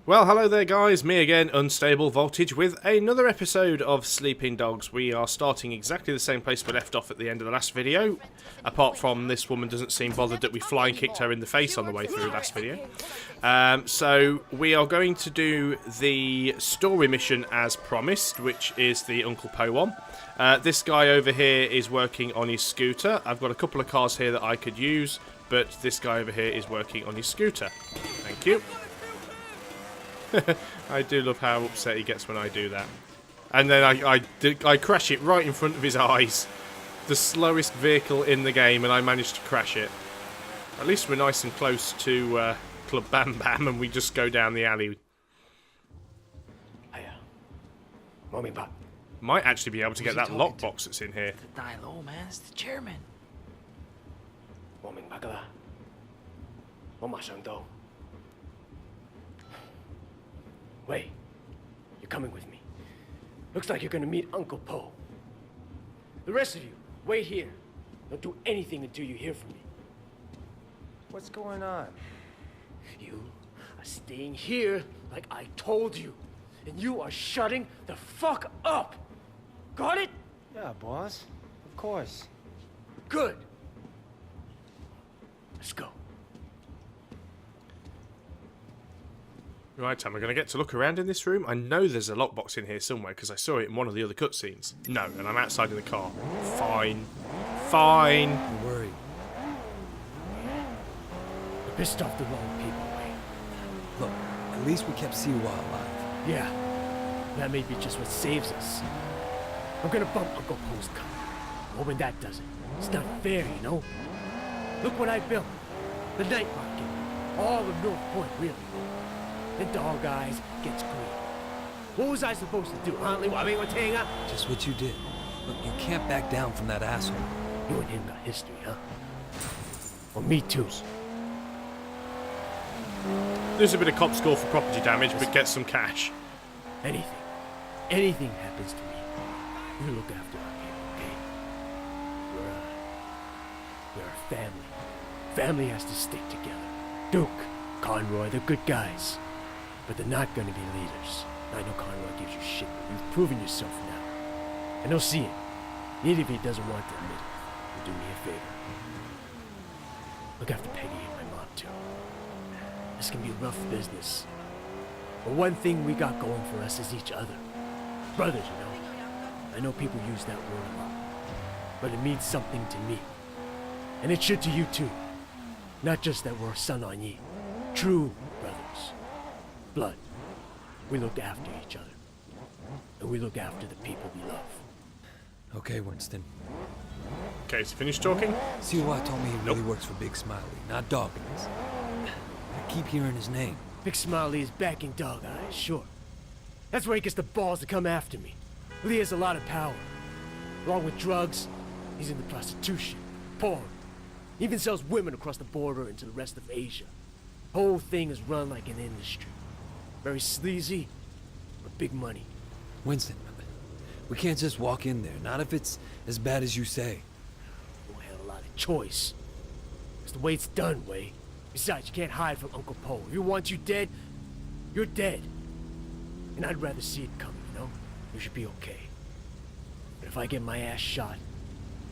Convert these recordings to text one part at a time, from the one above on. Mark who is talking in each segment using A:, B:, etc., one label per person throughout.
A: Well, hello there guys, me again, UnstableVoltage, with another episode of Sleeping Dogs. We are starting exactly the same place we left off at the end of the last video, apart from this woman doesn't seem bothered that we flying kicked her in the face on the way through last video. So we are going to do the story mission as promised, which is the Uncle Po one. This guy over here is working on his scooter. I've got a couple of cars here that I could use, but this guy over here is working on his scooter. Thank you. I do love how upset he gets when I do that. And then I crash it right in front of his eyes. The slowest vehicle in the game, and I managed to crash it. At least we're nice and close to Club Bam Bam, and we just go down the alley. Might actually be able to get that lockbox that's in here.
B: Die low, man. It's the chairman.
C: Wait, you're coming with me. Looks like you're gonna meet Uncle Po. The rest of you, wait here. Don't do anything until you hear from me.
D: What's going on?
C: You are staying here like I told you. And you are shutting the fuck up. Got it?
D: Yeah, boss. Of course.
C: Good. Let's go.
A: Right, am I going to get to look around in this room? I know there's a lockbox in here somewhere because I saw it in one of the other cutscenes. No, and I'm outside in the car. Fine. Fine.
D: Don't worry.
C: You pissed off the wrong people, Wei.
D: Look, at least we kept Siwa alive.
C: Yeah, that may be just what saves us. I'm gonna bump Uncle Po's car. Hoping that does it. It's not fair, you know? Look what I built. The night market. All of North Point, really. The dog eyes gets green. What was I supposed to do, huh?
D: Just what you did. Look, you can't back down from that asshole.
C: You and him got history, huh? Well, me too.
A: There's a bit of cop score for property damage, but get some cash.
C: Anything happens to me, you look after our kid, okay? We're a family. Family has to stick together. Duke, Conroy, they're good guys. But they're not gonna be leaders. I know Conroy gives you shit, but you've proven yourself now. And he'll see it. Even if he doesn't want to admit it. You do me a favor. Look after Peggy and my mom, too. This can be rough business. But one thing we got going for us is each other. Brothers, you know. I know people use that word a lot. But it means something to me. And it should to you, too. Not just that we're son on ye. True brothers. Blood. We look after each other. And we look after the people we love.
D: Okay, Winston.
A: Okay, so finish talking?
D: Siwa told me he really works for Big Smiley, not Dawkins. I keep hearing his name.
C: Big Smiley is backing Dog Eyes, sure. That's where he gets the balls to come after me. Lee has a lot of power. Along with drugs, he's into prostitution, porn. He even sells women across the border into the rest of Asia. Whole thing is run like an industry. Very sleazy, but big money.
D: Winston, we can't just walk in there, not if it's as bad as you say.
C: We don't have a lot of choice. It's the way it's done, Wei. Besides, you can't hide from Uncle Po. If he wants you dead, you're dead. And I'd rather see it coming, you know? You should be okay. But if I get my ass shot,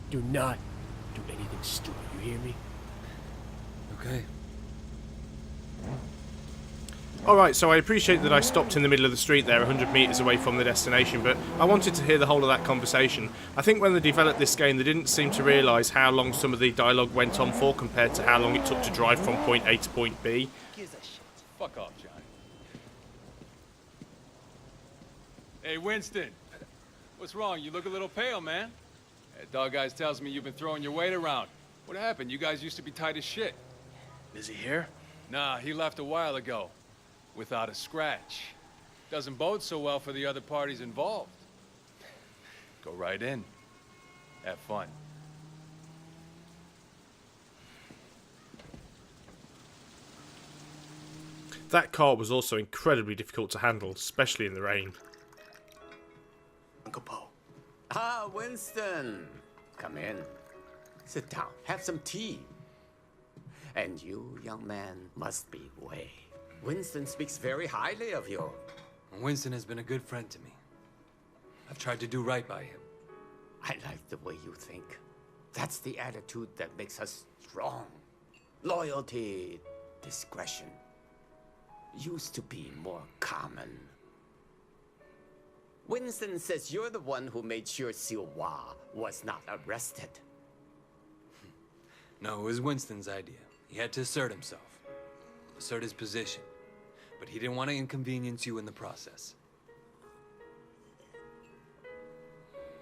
C: do not do anything stupid, you hear me?
D: Okay.
A: Alright, so I appreciate that I stopped in the middle of the street there, 100 metres away from the destination, but I wanted to hear the whole of that conversation. I think when they developed this game, they didn't seem to realise how long some of the dialogue went on for compared to how long it took to drive from point A to point B.
E: Fuck off, John. Hey, Winston. What's wrong? You look a little pale, man. That dog guys tells me you've been throwing your weight around. What happened? You guys used to be tight as shit.
C: Is he here?
E: Nah, he left a while ago. Without a scratch. Doesn't bode so well for the other parties involved. Go right in. Have fun.
A: That car was also incredibly difficult to handle, especially in the rain.
C: Uncle Po.
F: Ah, Winston. Come in. Sit down. Have some tea. And you, young man, must be Wei. Winston speaks very highly of you.
D: Winston has been a good friend to me. I've tried to do right by him.
F: I like the way you think. That's the attitude that makes us strong. Loyalty, discretion. Used to be more common. Winston says you're the one who made sure Siwa was not arrested.
D: No, it was Winston's idea. He had to assert himself. Assert his position. But he didn't want to inconvenience you in the process.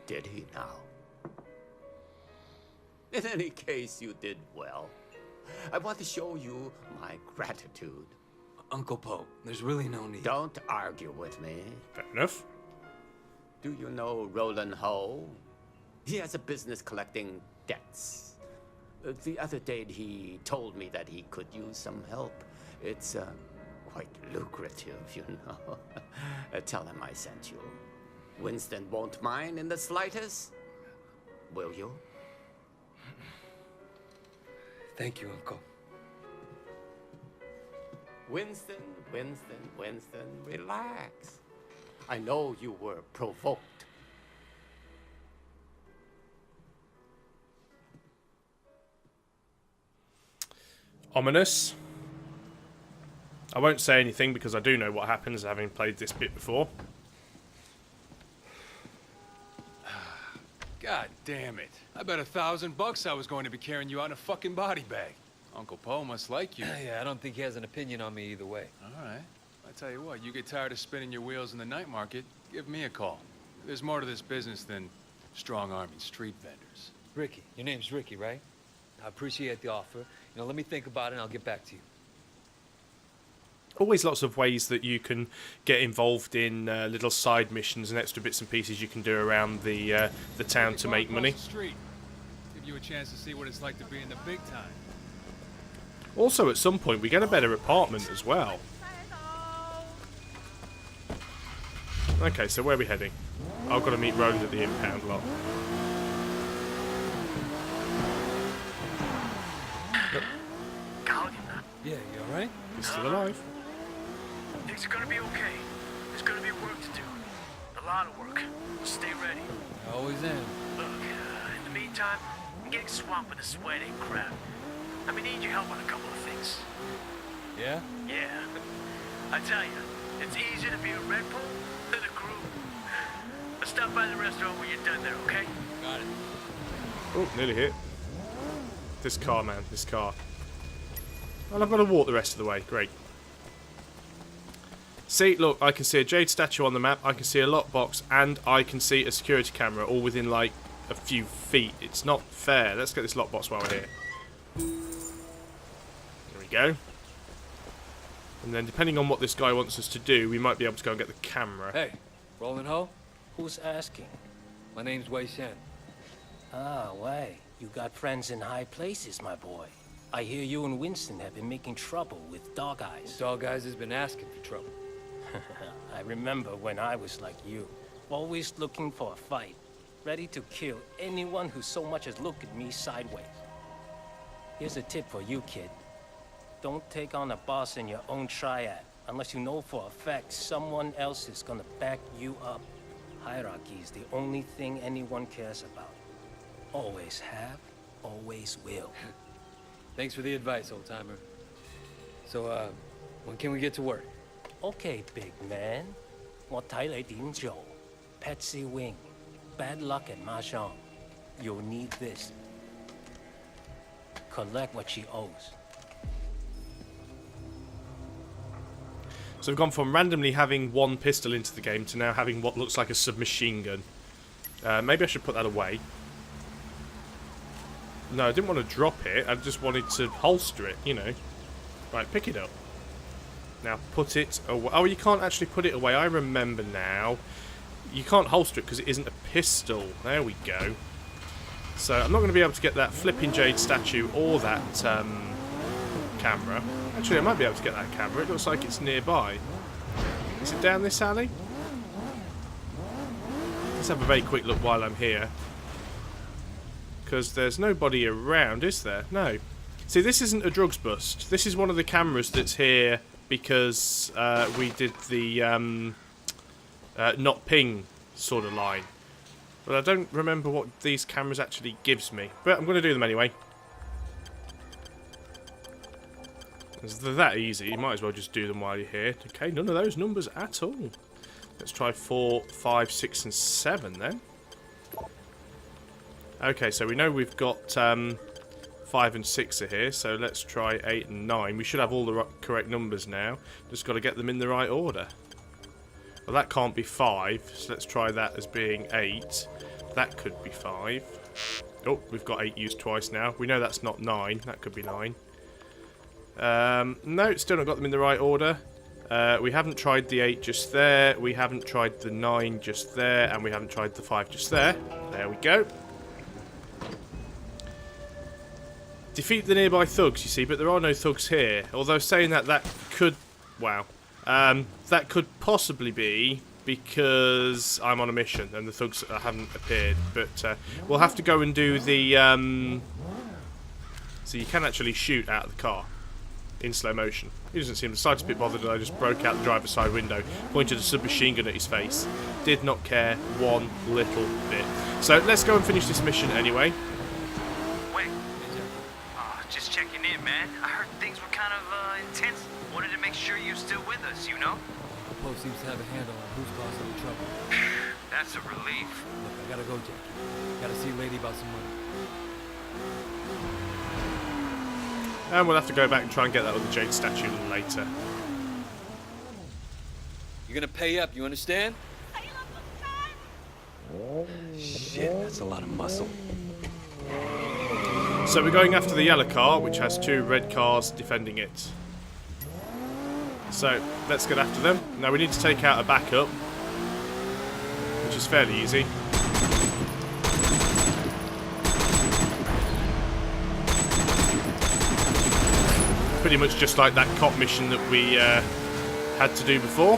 F: Did he now? In any case, you did well. I want to show you my gratitude.
D: Uncle Poe, there's really no need.
F: Don't argue with me.
A: Fair enough.
F: Do you know Roland Ho? He has a business collecting debts. The other day he told me that he could use some help. It's quite lucrative, you know. Tell him I sent you. Winston won't mind in the slightest. Will you?
D: Thank you, Uncle.
F: Winston, relax. I know you were provoked.
A: Ominous. I won't say anything because I do know what happens having played this bit before.
E: God damn it. I bet $1,000 I was going to be carrying you out in a fucking body bag. Uncle Poe must like you.
D: Yeah, I don't think he has an opinion on me either way.
E: All right. I tell you what, you get tired of spinning your wheels in the night market, give me a call. There's more to this business than strong-arming street vendors.
D: Ricky. Your name's Ricky, right? I appreciate the offer. You know, let me think about it and I'll get back to you.
A: Always lots of ways that you can get involved in little side missions and extra bits and pieces you can do around the town to make money.
E: Street. Give you a chance to see what it's like to be in the big time.
A: Also, at some point, we get a better apartment as well. Okay, so where are we heading? I've got to meet Roland at the impound lot.
D: Yeah, you alright?
A: He's still alive.
C: Things are gonna be okay. There's gonna be work to do. A lot of work. Stay ready.
D: Always in.
C: Look, in the meantime, I'm getting swamped with the sweat and crap. I'm gonna need your help on a couple of things.
D: Yeah?
C: Yeah. I tell you, it's easier to be a Red Bull than a crew. Let's stop by the restaurant when you're done there, okay?
D: Got it.
A: Oh, nearly hit. This car, man. This car. Well, I've got to walk the rest of the way. Great. See, look, I can see a jade statue on the map, I can see a lockbox, and I can see a security camera all within, like, a few feet. It's not fair. Let's get this lockbox while we're here. There we go. And then, depending on what this guy wants us to do, we might be able to go and get the camera.
D: Hey, Roland Ho?
B: Who's asking?
D: My name's Wei Shen.
B: Ah, Wei. You got friends in high places, my boy. I hear you and Winston have been making trouble with Dog Eyes.
D: Dog Eyes has been asking for trouble.
B: I remember when I was like you, always looking for a fight, ready to kill anyone who so much as looked at me sideways. Here's a tip for you, kid. Don't take on a boss in your own triad unless you know for a fact someone else is gonna back you up. Hierarchy is the only thing anyone cares about. Always have, always will.
D: Thanks for the advice, old-timer. So, when can we get to work?
B: Okay, big man. 我睇你點做. Patsy Wing. Bad luck at Mahjong. You'll need this. Collect what she owes.
A: So we've gone from randomly having one pistol into the game to now having what looks like a submachine gun. Maybe I should put that away. No, I didn't want to drop it. I just wanted to holster it, you know. Right, pick it up. Now put it away. Oh, you can't actually put it away. I remember now. You can't holster it because it isn't a pistol. There we go. So I'm not going to be able to get that flipping jade statue or that camera. Actually, I might be able to get that camera. It looks like it's nearby. Is it down this alley? Let's have a very quick look while I'm here. Because there's nobody around, is there? No. See, this isn't a drugs bust. This is one of the cameras that's here because we did the not ping sort of line. But I don't remember what these cameras actually gives me. But I'm going to do them anyway. They're that easy, you might as well just do them while you're here. Okay, none of those numbers at all. Let's try 4, 5, 6 and 7 then. Okay, so we know we've got 5 and 6 are here, so let's try 8 and 9. We should have all the correct numbers now. Just got to get them in the right order. Well, that can't be 5, so let's try that as being 8. That could be 5. Oh, we've got 8 used twice now. We know that's not 9. That could be 9. No, still not got them in the right order. We haven't tried the 8 just there. We haven't tried the 9 just there. And we haven't tried the 5 just there. There we go. Defeat the nearby thugs, you see, but there are no thugs here. Although saying that, that could... Wow. That could possibly be because I'm on a mission and the thugs haven't appeared. But we'll have to go and do the... So you can actually shoot out of the car in slow motion. He doesn't seem the slightest bit bothered that I just broke out the driver's side window, pointed a submachine gun at his face. Did not care one little bit. So let's go and finish this mission anyway.
G: Wait. Just checking in, man. I heard things were kind of intense. Wanted to make sure you're still with us, you know?
H: The post seems to have a handle on who's causing the trouble.
G: That's a relief.
H: Look, I gotta go, Jackie. Gotta see Lady about some money.
A: And we'll have to go back and try and get that other jade statue later.
E: You're gonna pay up, you understand?
D: Shit, that's a lot of muscle.
A: So we're going after the yellow car, which has 2 red cars defending it. So let's get after them. Now we need to take out a backup, which is fairly easy. Pretty much just like that cop mission that we had to do before.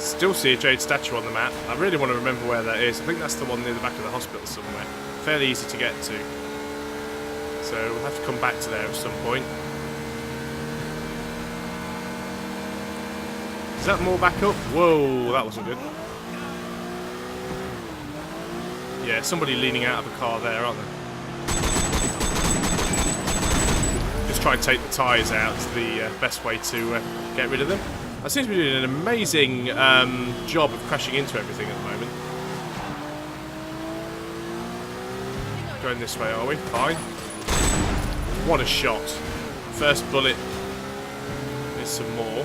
A: Still see a jade statue on the map. I really want to remember where that is. I think that's the one near the back of the hospital somewhere. Fairly easy to get to. So we'll have to come back to there at some point. Is that more backup? Whoa, that wasn't good. Yeah, somebody leaning out of a car there, aren't they? Just try and take the tyres out. It's the best way to get rid of them. I seem to be doing an amazing job of crashing into everything at the moment. Going this way, are we? Fine. What a shot. First bullet. There's some more.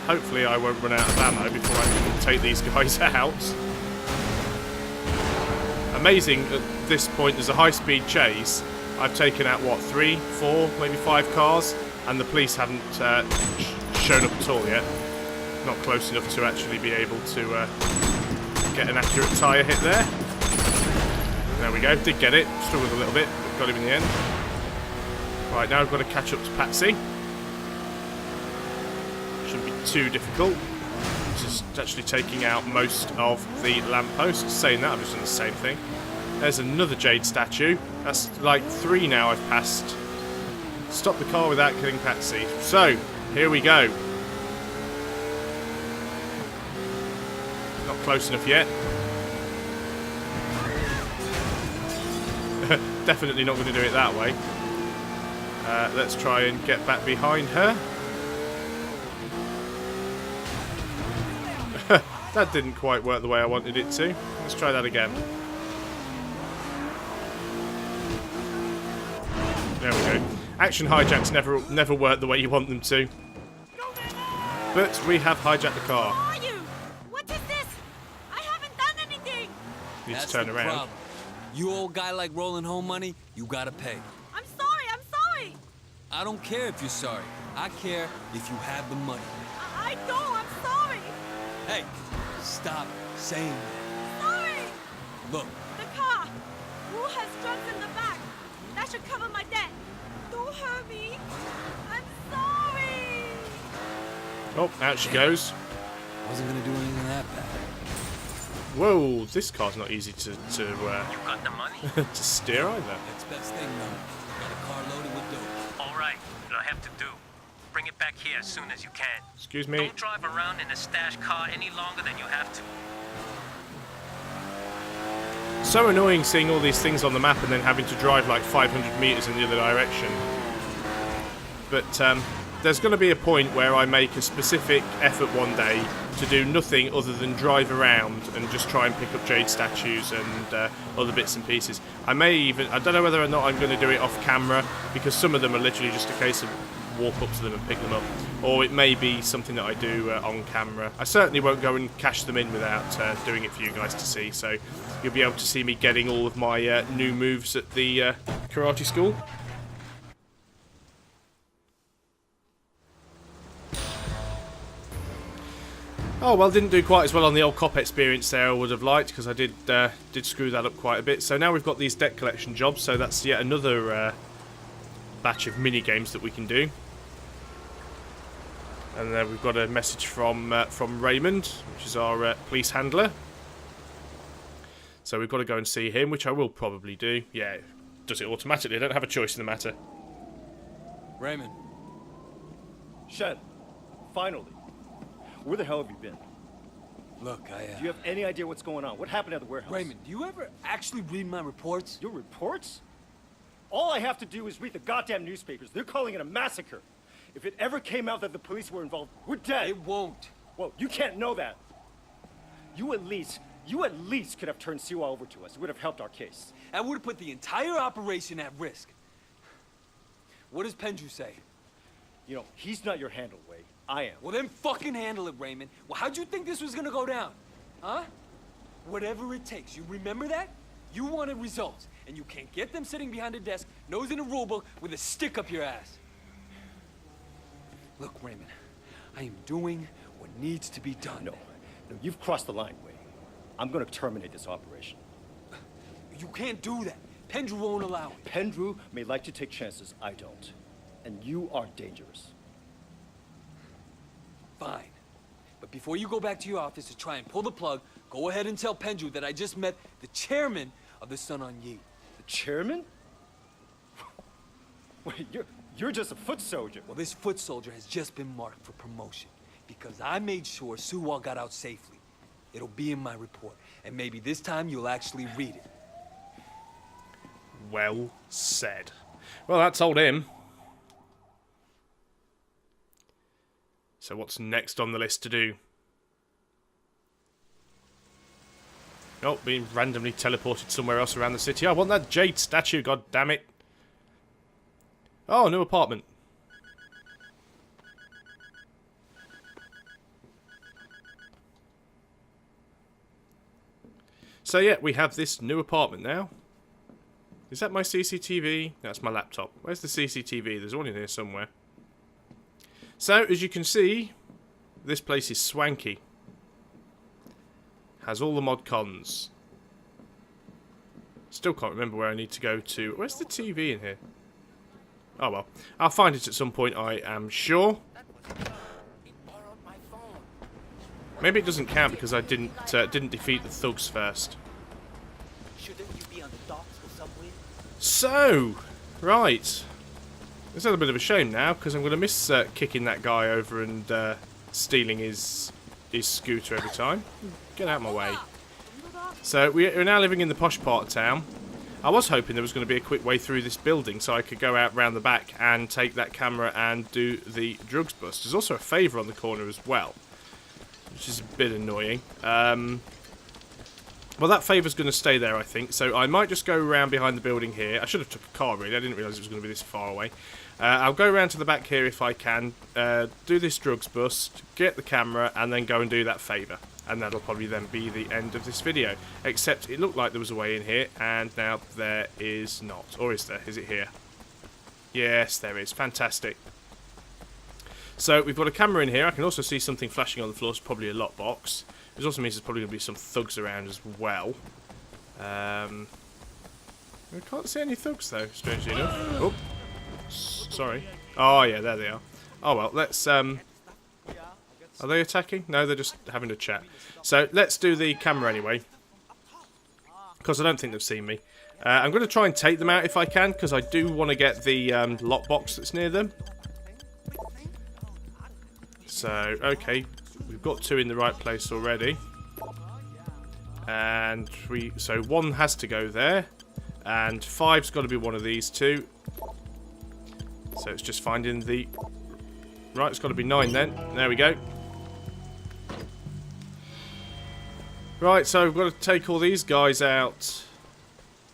A: Hopefully I won't run out of ammo before I can take these guys out. Amazing, at this point there's a high-speed chase. I've taken out, what, 3, 4, maybe 5 cars, and the police haven't shown up at all yet. Not close enough to actually be able to get an accurate tyre hit there. There we go, did get it, struggled a little bit, but got him in the end. Right, now I've got to catch up to Patsy. Shouldn't be too difficult. Just actually taking out most of the lampposts. Saying that, I've just done the same thing. There's another jade statue. That's like 3 now I've passed. Stop the car without killing Patsy. So, here we go. Not close enough yet. Definitely not going to do it that way. Let's try and get back behind her. That didn't quite work the way I wanted it to. Let's try that again. There we go. Action hijacks never work the way you want them to. But we have hijacked the car.
I: Who are you? What is this? I haven't done anything.
A: Need to turn around.
H: Problem. You old guy like rolling home money, you gotta pay.
I: I'm sorry.
H: I don't care if you're sorry. I care if you have the money.
I: I don't. I'm sorry.
H: Hey, stop saying that.
I: Sorry.
H: Look,
I: The car. Who has drugs in the back? That should cover my debt. Don't hurt me. I'm sorry.
A: Oh, out she goes.
H: wasn't gonna do anything that bad.
A: Whoa, this car's not easy to
G: You got the money?
A: to steer either.
H: Next best thing, though. Got a car loaded with dope.
G: All right. Do I have
B: have to do. Bring it back here as soon as you can.
A: Excuse me.
B: Don't drive around in a stash car any longer than you have to.
A: So annoying seeing all these things on the map and then having to drive like 500 meters in the other direction. But there's going to be a point where I make a specific effort one day to do nothing other than drive around and just try and pick up jade statues and other bits and pieces. I don't know whether or not I'm going to do it off camera, because some of them are literally just a case of walk up to them and pick them up, or it may be something that I do on camera. I certainly won't go and cash them in without doing it for you guys to see, so you'll be able to see me getting all of my new moves at the karate school. Oh well, didn't do quite as well on the old cop experience there I would have liked, because I did screw that up quite a bit. So now we've got these debt collection jobs, so that's yet another batch of mini games that we can do. And then we've got a message from Raymond, which is our police handler. So we've got to go and see him, which I will probably do. Yeah, it does it automatically. I don't have a choice in the matter.
E: Raymond.
C: Shen, finally. Where the hell have you been?
H: Look,
C: Do you have any idea what's going on? What happened at the warehouse?
H: Raymond, do you ever actually read my reports?
C: Your reports? All I have to do is read the goddamn newspapers. They're calling it a massacre. If it ever came out that the police were involved, we're dead.
H: It won't.
C: Well, you can't know that. You at least could have turned Siwa over to us. It would have helped our case.
H: That would have put the entire operation at risk. What does Pendrew say?
C: You know, he's not your handle, Wei. I am.
H: Well, then fucking handle it, Raymond. Well, how'd you think this was gonna go down? Huh? Whatever it takes. You remember that? You wanted results, and you can't get them sitting behind a desk, nose in a rulebook, with a stick up your ass. Look, Raymond, I am doing what needs to be done.
C: No, you've crossed the line, Wei. I'm gonna terminate this operation.
H: You can't do that. Pendrew won't allow it.
C: Pendrew may like to take chances, I don't. And you are dangerous.
H: Fine. But before you go back to your office to try and pull the plug, go ahead and tell Pendrew that I just met the chairman of the Sun On Yi.
C: The chairman? Wait, you're just a foot soldier.
H: Well, this foot soldier has just been marked for promotion because I made sure Suwa got out safely. It'll be in my report, and maybe this time you'll actually read it.
A: Well said. Well, that told him. So what's next on the list to do? Oh, being randomly teleported somewhere else around the city. I want that jade statue, god damn it. Oh, new apartment. So yeah, we have this new apartment now. Is that my CCTV? That's my laptop. Where's the CCTV? There's one in here somewhere. So, as you can see, this place is swanky. Has all the mod cons. Still can't remember where I need to go to. Where's the TV in here? Oh well. I'll find it at some point, I am sure. Maybe it doesn't count because I didn't defeat the thugs first. So, right. It's a bit of a shame now, because I'm going to miss kicking that guy over and stealing his scooter every time. Get out of my way. So, we're now living in the posh part of town. I was hoping there was going to be a quick way through this building so I could go out round the back and take that camera and do the drugs bust. There's also a favour on the corner as well, which is a bit annoying. Well, that favour's going to stay there, I think, so I might just go around behind the building here. I should have took a car, really. I didn't realise it was going to be this far away. I'll go around to the back here if I can, do this drugs bust, get the camera, and then go and do that favour. And that'll probably then be the end of this video. Except it looked like there was a way in here, and now there is not. Or is there? Is it here? Yes, there is. Fantastic. So, we've got a camera in here. I can also see something flashing on the floor. It's probably a lockbox. Which also means there's probably going to be some thugs around as well. I can't see any thugs, though, strangely enough. Oh, sorry. Oh, yeah, there they are. Oh, well, let's... Are they attacking? No, they're just having a chat. So, let's do the camera anyway. Because I don't think they've seen me. I'm going to try and take them out if I can, because I do want to get the lockbox that's near them. So, okay, we've got 2 in the right place already. And so 1 has to go there. And 5's got to be one of these 2. So it's just finding the... Right, it's got to be 9 then. There we go. Right, so we've got to take all these guys out.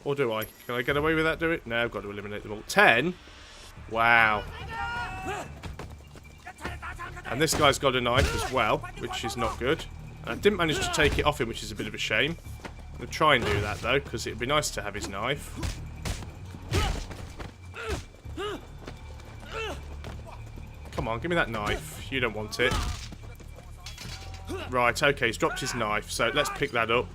A: Or do I? Can I get away with that, do it? No, I've got to eliminate them all. 10? Wow. And this guy's got a knife as well, which is not good. I didn't manage to take it off him, which is a bit of a shame. I'm going to try and do that, though, because it would be nice to have his knife. Come on, give me that knife. You don't want it. Right, okay, he's dropped his knife, so let's pick that up.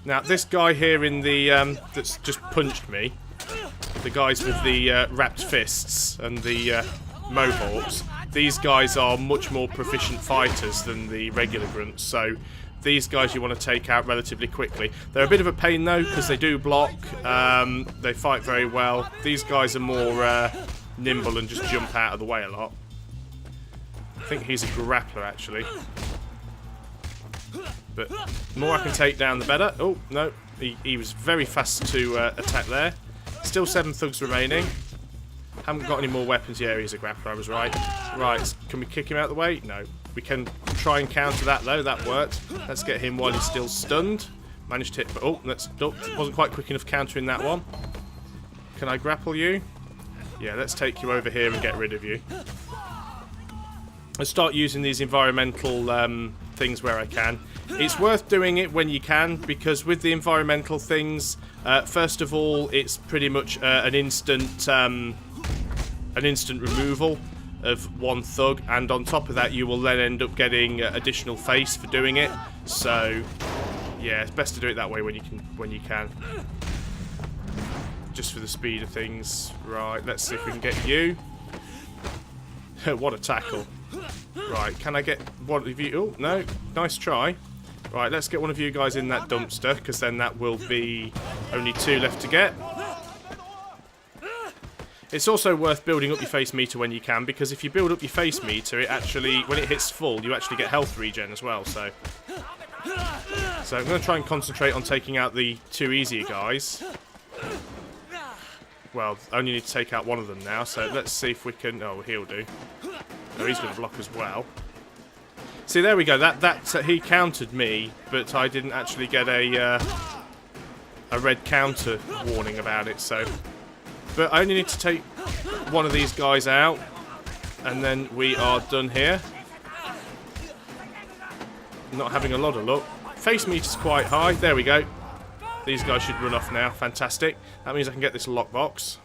A: Now, this guy here in the, that's just punched me, the guys with the wrapped fists and the mohawks, these guys are much more proficient fighters than the regular grunts, so these guys you want to take out relatively quickly. They're a bit of a pain though, because they do block, they fight very well. These guys are more nimble and just jump out of the way a lot. I think he's a grappler actually. But the more I can take down, the better. Oh, no. He was very fast to attack there. Still 7 thugs remaining. Haven't got any more weapons. Yeah, he's a grappler, I was right. Right, can we kick him out of the way? No. We can try and counter that, though. That worked. Let's get him while he's still stunned. Managed to hit... Oh, wasn't quite quick enough countering that one. Can I grapple you? Yeah, let's take you over here and get rid of you. Let's start using these environmental things where I can. It's worth doing it when you can, because with the environmental things, first of all, it's pretty much an instant removal of 1 thug, and on top of that, you will then end up getting additional face for doing it. So, yeah, it's best to do it that way when you can. Just for the speed of things. Right, let's see if we can get you. What a tackle. Right, can I get one of you? Oh, no. Nice try. Right, let's get one of you guys in that dumpster, because then that will be only 2 left to get. It's also worth building up your face meter when you can, because if you build up your face meter, it actually, when it hits full, you actually get health regen as well, so I'm going to try and concentrate on taking out the 2 easier guys. Well, I only need to take out one of them now, so let's see if we can... Oh, he'll do. Oh, he's going to block as well. See, there we go. He countered me, but I didn't actually get a red counter warning about it, so... But I only need to take one of these guys out, and then we are done here. Not having a lot of luck. Face meter's quite high. There we go. These guys should run off now. Fantastic. That means I can get this lockbox.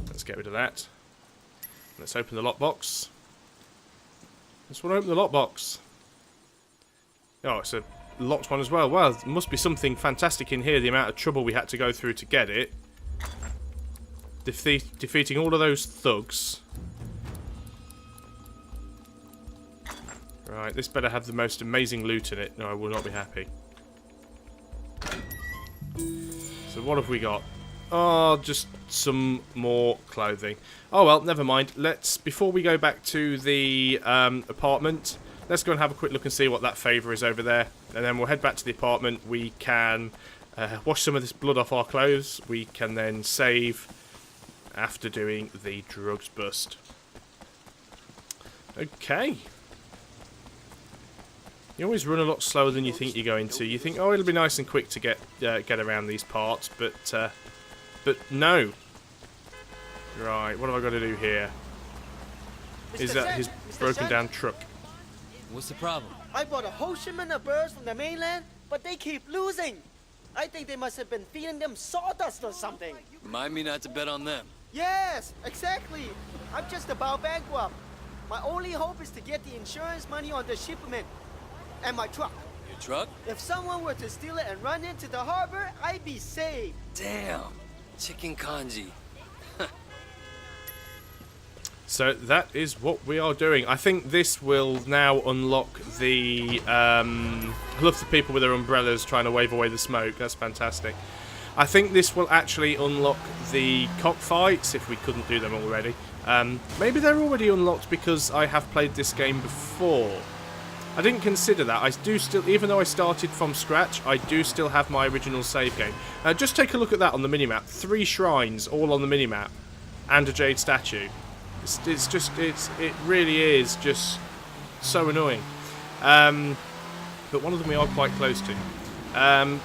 A: Let's get rid of that. Let's open the lockbox. Just want to open the lockbox. Oh, it's a locked one as well. Well, there must be something fantastic in here, the amount of trouble we had to go through to get it. Defeating all of those thugs. Right, this better have the most amazing loot in it. No, I will not be happy. So what have we got? Oh, just some more clothing. Oh well, never mind. Before we go back to the apartment, let's go and have a quick look and see what that favour is over there. And then we'll head back to the apartment. We can wash some of this blood off our clothes. We can then save after doing the drugs bust. Okay. You always run a lot slower than you think you're going to. You think, oh, it'll be nice and quick to get around these parts, but no. Right, what have I got to do here? Is that his broken down truck?
D: What's the problem?
J: I bought a whole shipment of birds from the mainland, but they keep losing. I think they must have been feeding them sawdust or something.
D: Remind me not to bet on them.
J: Yes, exactly. I'm just about bankrupt. My only hope is to get the insurance money on the shipment and my truck.
D: Your truck?
J: If someone were to steal it and run into the harbor, I'd be saved.
D: Damn. Chicken Kanji.
A: So that is what we are doing. I think this will now unlock the... I love the people with their umbrellas trying to wave away the smoke. That's fantastic. I think this will actually unlock the cockfights if we couldn't do them already. Maybe they're already unlocked because I have played this game before. I didn't consider that. I do still, even though I started from scratch, I do still have my original save game. Just take a look at that on the minimap. 3 shrines all on the minimap, and a jade statue. It really is just so annoying. But one of them we are quite close to.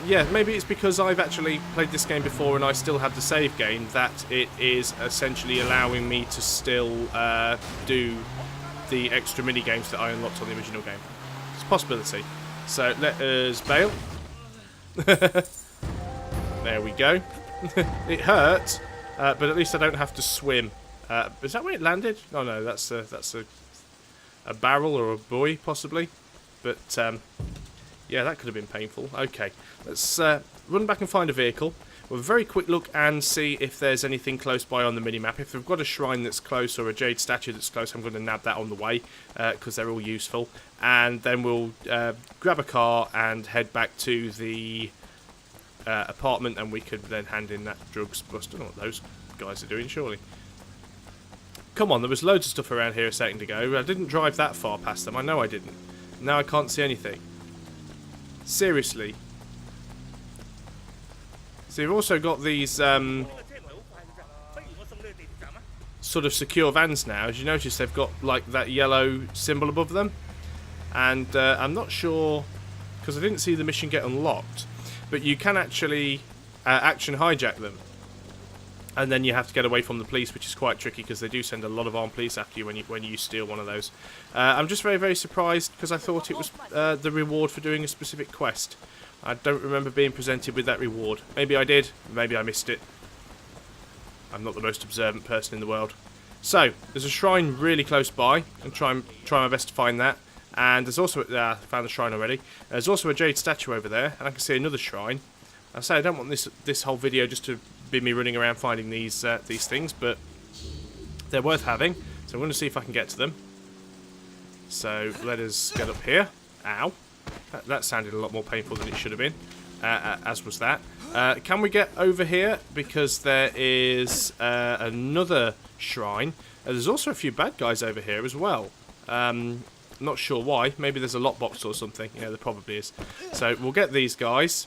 A: Yeah, maybe it's because I've actually played this game before and I still have the save game that it is essentially allowing me to still do the extra mini games that I unlocked on the original game. It's a possibility. So let us bail. There we go. It hurt, but at least I don't have to swim. Is that where it landed? Oh no, that's a barrel or a buoy possibly. But yeah, that could have been painful. Okay, let's run back and find a vehicle. We'll have a very quick look and see if there's anything close by on the minimap. If we've got a shrine that's close or a jade statue that's close, I'm going to nab that on the way because they're all useful. And then we'll grab a car and head back to the apartment, and we could then hand in that drugs bust. I don't know what those guys are doing, surely. Come on, there was loads of stuff around here a second ago. I didn't drive that far past them. I know I didn't. Now I can't see anything. Seriously. So you've also got these sort of secure vans now. As you notice, they've got like that yellow symbol above them. And I'm not sure, because I didn't see the mission get unlocked, but you can actually action hijack them. And then you have to get away from the police, which is quite tricky because they do send a lot of armed police after you when you steal one of those. I'm just very, very surprised because I thought it was the reward for doing a specific quest. I don't remember being presented with that reward. Maybe I did, maybe I missed it. I'm not the most observant person in the world. So, there's a shrine really close by. I'm try my best to find that. And there's also, I found the shrine already. There's also a jade statue over there, and I can see another shrine. I say I don't want this whole video just to be me running around finding these things, but they're worth having. So I'm going to see if I can get to them. So let us get up here. Ow. That sounded a lot more painful than it should have been, as was that. Can we get over here? Because there is another shrine. There's also a few bad guys over here as well. Not sure why. Maybe there's a lockbox or something. Yeah, there probably is. So we'll get these guys.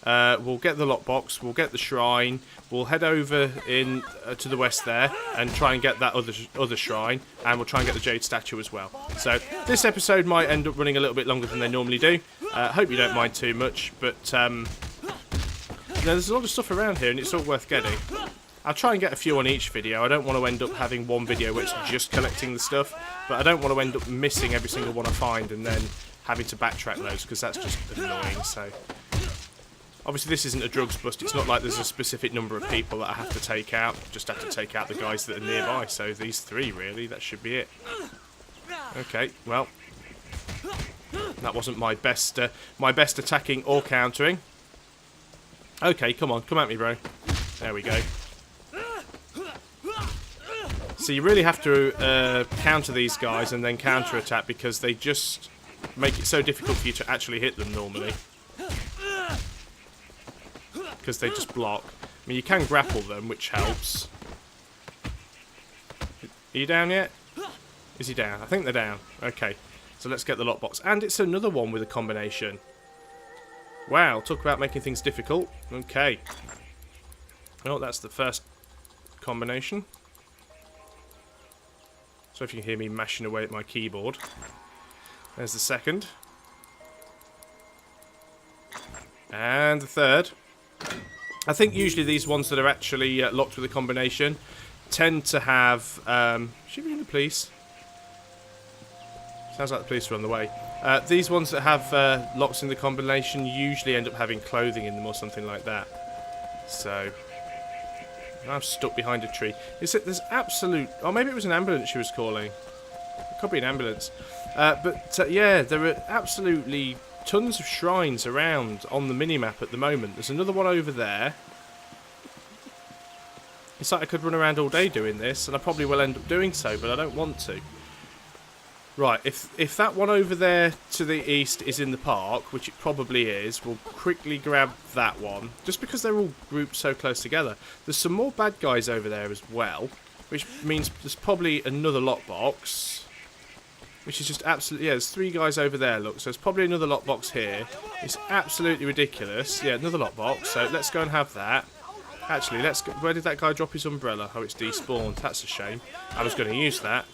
A: We'll get the lockbox, we'll get the shrine, we'll head over in to the west there and try and get that other shrine, and we'll try and get the jade statue as well. So this episode might end up running a little bit longer than they normally do. Hope you don't mind too much, but you know, there's a lot of stuff around here and it's all worth getting. I'll try and get a few on each video. I don't want to end up having one video where it's just collecting the stuff, but I don't want to end up missing every single one I find and then having to backtrack those, because that's just annoying. So obviously this isn't a drugs bust. It's not like there's a specific number of people that I have to take out. Just have to take out the guys that are nearby. So these 3 really, that should be it. Okay, well, that wasn't my best attacking or countering. Okay, come on, come at me, bro. There we go. So you really have to counter these guys and then counter-attack, because they just make it so difficult for you to actually hit them normally. Because they just block. I mean, you can grapple them, which helps. Are you down yet? Is he down? I think they're down. Okay, so let's get the lockbox. And it's another one with a combination. Wow, talk about making things difficult. Okay. Well, that's the first combination. So if you can hear me mashing away at my keyboard. There's the second. And the third. I think usually these ones that are actually locked with a combination tend to have... should we ring the police? Sounds like the police are on the way. These ones that have locks in the combination usually end up having clothing in them or something like that. So... I'm stuck behind a tree. There's absolute... Oh, maybe it was an ambulance she was calling. It could be an ambulance. But yeah, there are absolutely tons of shrines around on the minimap at the moment. There's another one over there. It's like I could run around all day doing this, and I probably will end up doing so, but I don't want to. Right, if that one over there to the east is in the park, which it probably is, we'll quickly grab that one. Just because they're all grouped so close together. There's some more bad guys over there as well, which means there's probably another lockbox. Which is just absolutely... Yeah, there's 3 guys over there, look. So there's probably another lockbox here. It's absolutely ridiculous. Yeah, another lockbox. So let's go and have that. Actually, let's go... Where did that guy drop his umbrella? Oh, it's despawned. That's a shame. I was going to use that.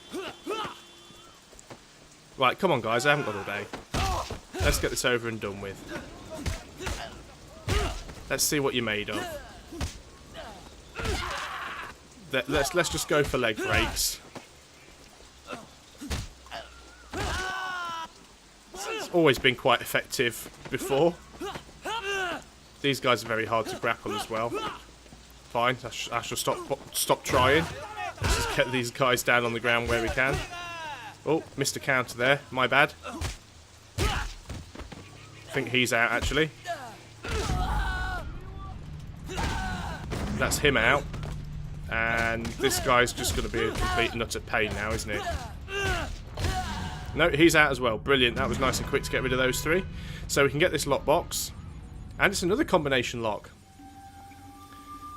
A: Right, come on, guys. I haven't got all day. Let's get this over and done with. Let's see what you're made of. Let's just go for leg breaks. It's always been quite effective before. These guys are very hard to grapple as well. Fine, I shall stop trying. Let's just get these guys down on the ground where we can. Oh, missed a counter there. My bad. I think he's out, actually. That's him out. And this guy's just going to be a complete and utter pain now, isn't it? No, he's out as well. Brilliant. That was nice and quick to get rid of those 3. So we can get this lockbox. And it's another combination lock.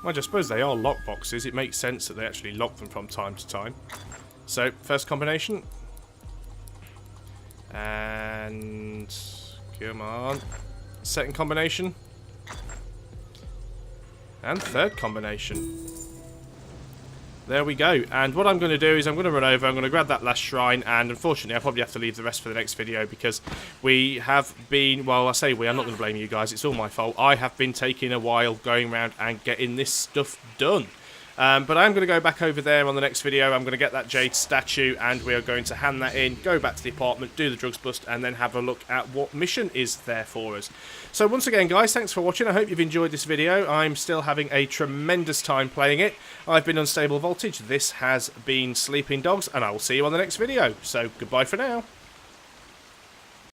A: Well, I suppose they are lock boxes. It makes sense that they actually lock them from time to time. So, first combination. And... come on. Second combination. And third combination. There we go. And what I'm going to do is I'm going to run over, I'm going to grab that last shrine, and unfortunately I'll probably have to leave the rest for the next video because we have been, well, I say we, I'm not going to blame you guys, it's all my fault. I have been taking a while going around and getting this stuff done. But I'm going to go back over there on the next video. I'm going to get that jade statue and we are going to hand that in, go back to the apartment, do the drugs bust, and then have a look at what mission is there for us. So once again, guys, thanks for watching. I hope you've enjoyed this video. I'm still having a tremendous time playing it. I've been Unstable Voltage. This has been Sleeping Dogs, and I will see you on the next video. So goodbye for now.